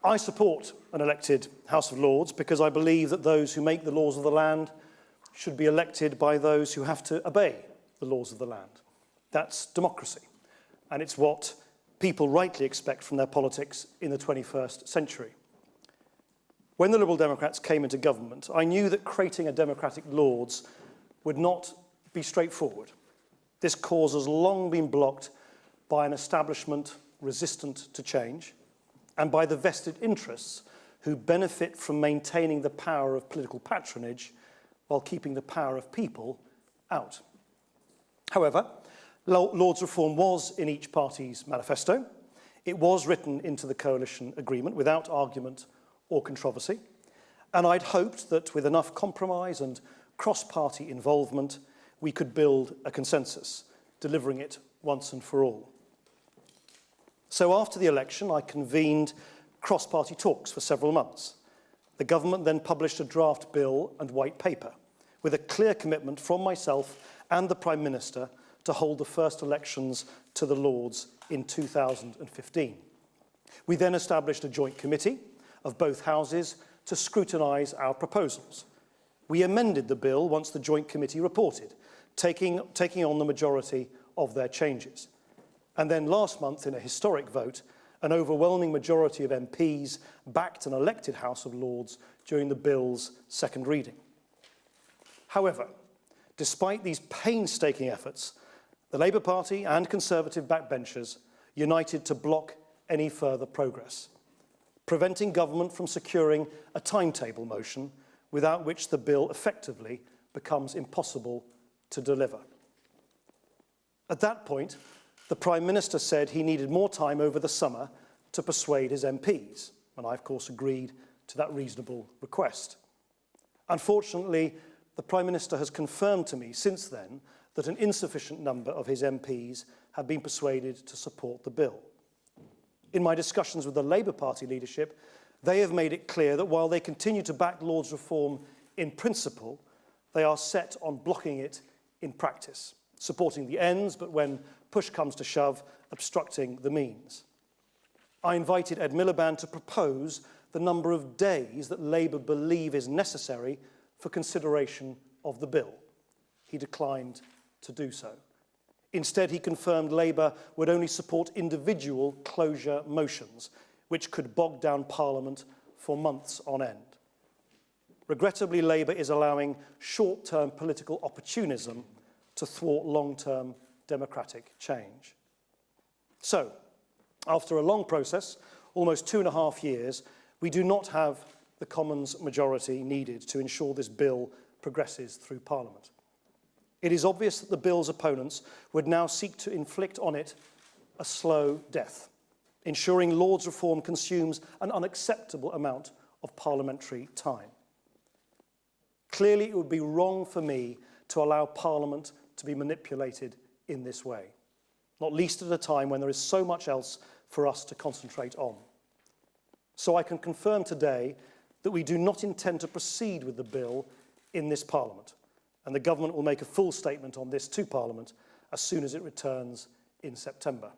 I support an elected House of Lords because I believe that those who make the laws of the land should be elected by those who have to obey the laws of the land. That's democracy, and it's what people rightly expect from their politics in the 21st century. When the Liberal Democrats came into government, I knew that creating a democratic Lords would not be straightforward. This cause has long been blocked by an establishment resistant to change and by the vested interests who benefit from maintaining the power of political patronage while keeping the power of people out. However, Lords reform was in each party's manifesto. It was written into the coalition agreement without argument or controversy, and I'd hoped that with enough compromise and cross-party involvement, we could build a consensus, delivering it once and for all. So after the election, I convened cross-party talks for several months. The government then published a draft bill and white paper with a clear commitment from myself and the Prime Minister to hold the first elections to the Lords in 2015. We then established a joint committee of both houses to scrutinise our proposals. We amended the bill once the joint committee reported, taking on the majority of their changes. And then last month, in a historic vote, an overwhelming majority of MPs backed an elected House of Lords during the bill's second reading. However, despite these painstaking efforts, the Labour Party and Conservative backbenchers united to block any further progress, preventing government from securing a timetable motion without which the bill effectively becomes impossible to deliver. At that point, the Prime Minister said he needed more time over the summer to persuade his MPs, and I, of course, agreed to that reasonable request. Unfortunately, the Prime Minister has confirmed to me since then that an insufficient number of his MPs have been persuaded to support the bill. In my discussions with the Labour Party leadership, they have made it clear that while they continue to back Lords reform in principle, they are set on blocking it in practice, supporting the ends, but when push comes to shove, obstructing the means. I invited Ed Miliband to propose the number of days that Labour believe is necessary for consideration of the bill. He declined to do so. Instead, he confirmed Labour would only support individual closure motions, which could bog down Parliament for months on end. Regrettably, Labour is allowing short-term political opportunism to thwart long-term democratic change. So, after a long process, almost 2.5 years, we do not have the Commons majority needed to ensure this bill progresses through Parliament. It is obvious that the bill's opponents would now seek to inflict on it a slow death, ensuring Lords reform consumes an unacceptable amount of parliamentary time. Clearly, it would be wrong for me to allow Parliament to be manipulated in this way, not least at a time when there is so much else for us to concentrate on. So I can confirm today that we do not intend to proceed with the bill in this Parliament, and the government will make a full statement on this to Parliament as soon as it returns in September.